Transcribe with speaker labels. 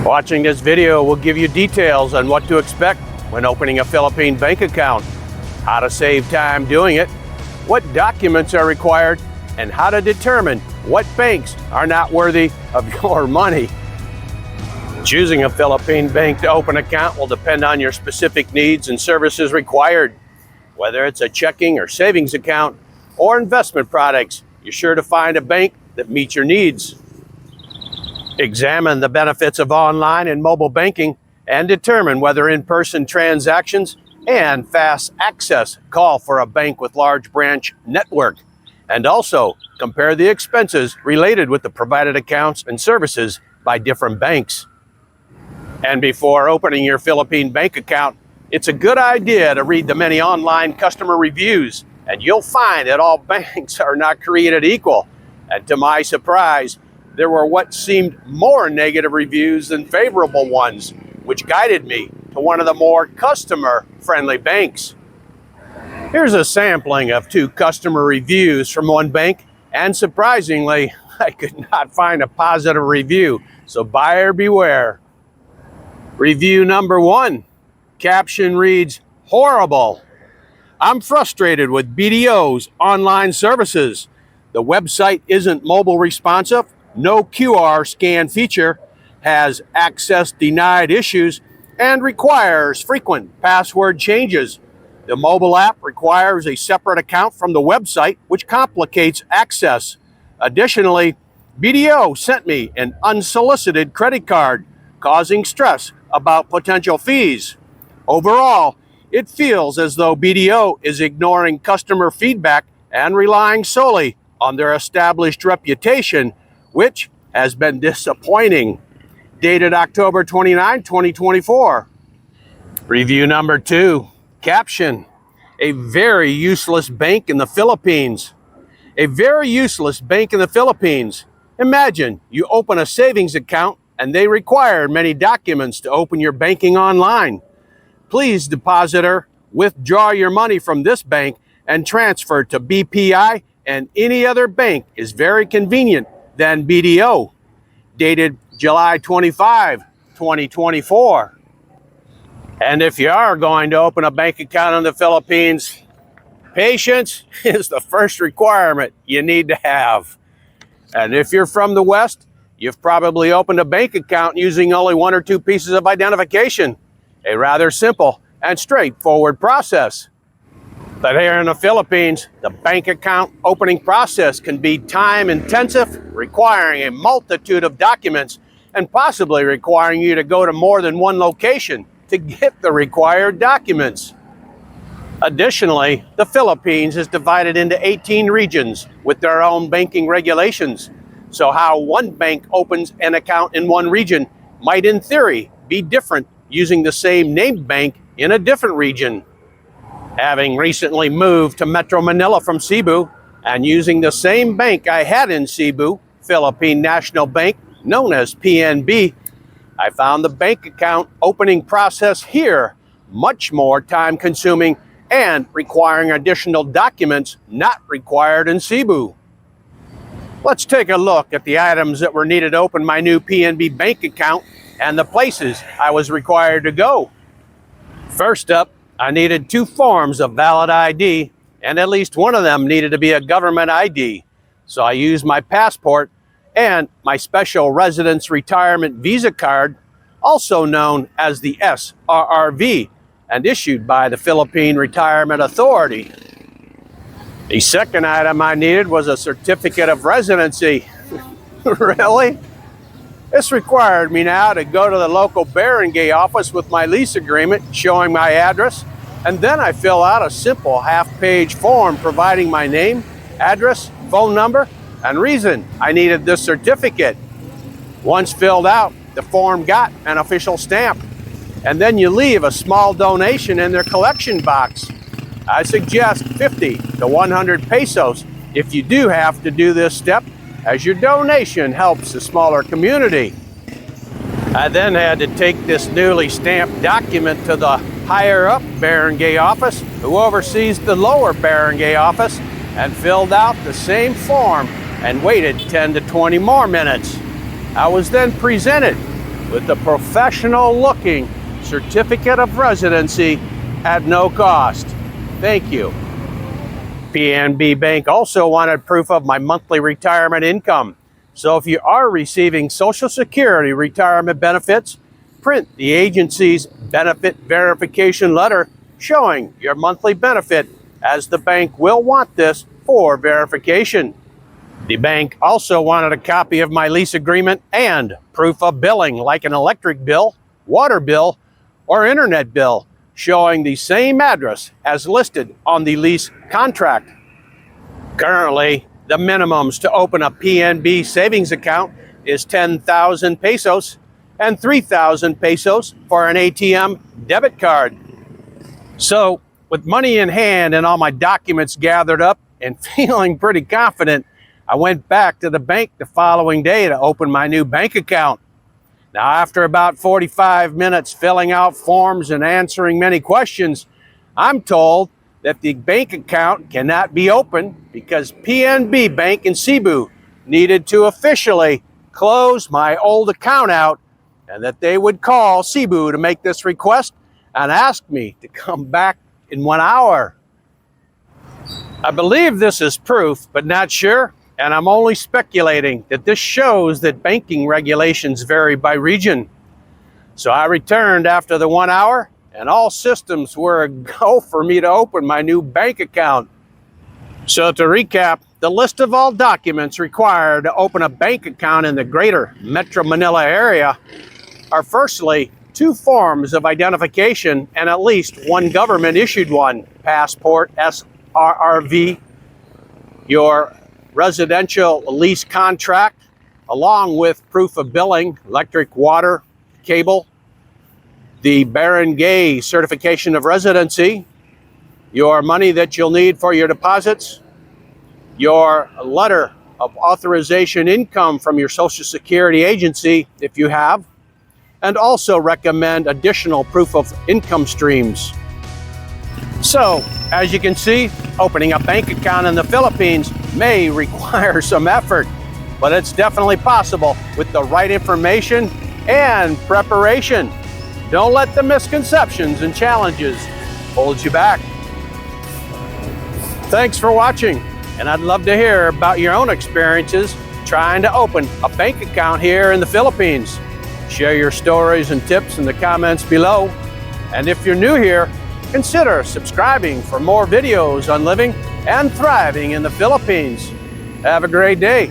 Speaker 1: Watching this video will give you details on what to expect when opening a Philippine bank account, how to save time doing it, what documents are required, and how to determine what banks are not worthy of your money. Choosing a Philippine bank to open an account will depend on your specific needs and services required. Whether it's a checking or savings account or investment products, you're sure to find a bank that meets your needs. Examine the benefits of online and mobile banking and determine whether in-person transactions and fast access call for a bank with large branch network. And also compare the expenses related with the provided accounts and services by different banks. And before opening your Philippine bank account, it's a good idea to read the many online customer reviews, and you'll find that all banks are not created equal. And to my surprise, there were what seemed more negative reviews than favorable ones, which guided me to one of the more customer-friendly banks. Here's a sampling of 2 customer reviews from one bank, and surprisingly, I could not find a positive review, so buyer beware. Review number 1, caption reads, "Horrible. I'm frustrated with BDO's online services. The website isn't mobile responsive, no QR scan feature, has access denied issues, and requires frequent password changes. The mobile app requires a separate account from the website, which complicates access. Additionally, BDO sent me an unsolicited credit card, causing stress about potential fees. Overall, it feels as though BDO is ignoring customer feedback and relying solely on their established reputation, which has been disappointing." Dated October 29, 2024. Review number 2, caption, "A very useless bank in the Philippines." A very useless bank in the Philippines. Imagine you open a savings account and they require many documents to open your banking online. Please, depositor, withdraw your money from this bank and transfer to BPI and any other bank is very convenient than BDO. Dated July 25, 2024. And if you are going to open a bank account in the Philippines, patience is the first requirement you need to have. And if you're from the West, you've probably opened a bank account using only 1 or 2 pieces of identification. A rather simple and straightforward process. But here in the Philippines, the bank account opening process can be time-intensive, requiring a multitude of documents and possibly requiring you to go to more than one location to get the required documents. Additionally, the Philippines is divided into 18 regions with their own banking regulations. So how one bank opens an account in one region might in theory be different using the same named bank in a different region. Having recently moved to Metro Manila from Cebu and using the same bank I had in Cebu, Philippine National Bank, known as PNB, I found the bank account opening process here much more time-consuming and requiring additional documents not required in Cebu. Let's take a look at the items that were needed to open my new PNB bank account and the places I was required to go. First up, I needed 2 forms of valid ID, and at least one of them needed to be a government ID. So I used my passport and my special residence retirement visa card, also known as the SRRV, and issued by the Philippine Retirement Authority. The second item I needed was a certificate of residency. Really? This required me now to go to the local barangay office with my lease agreement showing my address, and then I fill out a simple half-page form providing my name, address, phone number, and reason I needed this certificate. Once filled out, the form got an official stamp, and then you leave a small donation in their collection box. I suggest 50 to 100 pesos if you do have to do this step, as your donation helps the smaller community. I then had to take this newly stamped document to the higher-up barangay office, who oversees the lower barangay office, and filled out the same form and waited 10 to 20 more minutes. I was then presented with a professional-looking certificate of residency at no cost. Thank you. PNB Bank also wanted proof of my monthly retirement income. So if you are receiving Social Security retirement benefits, print the agency's benefit verification letter showing your monthly benefit, as the bank will want this for verification. The bank also wanted a copy of my lease agreement and proof of billing, like an electric bill, water bill, or internet bill, showing the same address as listed on the lease contract. Currently, the minimums to open a PNB savings account is 10,000 pesos and 3,000 pesos for an ATM debit card. So, with money in hand and all my documents gathered up and feeling pretty confident, I went back to the bank the following day to open my new bank account. Now, after about 45 minutes filling out forms and answering many questions, I'm told that the bank account cannot be opened because PNB Bank in Cebu needed to officially close my old account out, and that they would call Cebu to make this request and ask me to come back in 1 hour. I believe this is proof, but not sure, and I'm only speculating that this shows that banking regulations vary by region. So I returned after the 1 hour, and all systems were a go for me to open my new bank account. So to recap, the list of all documents required to open a bank account in the greater Metro Manila area are firstly 2 forms of identification and at least 1 government-issued one, passport, SRRV, your residential lease contract, along with proof of billing, electric, water, cable, the barangay certification of residency, your money that you'll need for your deposits, your letter of authorization income from your Social Security agency, if you have, and also recommend additional proof of income streams. So, as you can see, opening a bank account in the Philippines may require some effort, but it's definitely possible with the right information and preparation. Don't let the misconceptions and challenges hold you back. Thanks for watching, and I'd love to hear about your own experiences trying to open a bank account here in the Philippines. Share your stories and tips in the comments below. And if you're new here, consider subscribing for more videos on living and thriving in the Philippines. Have a great day.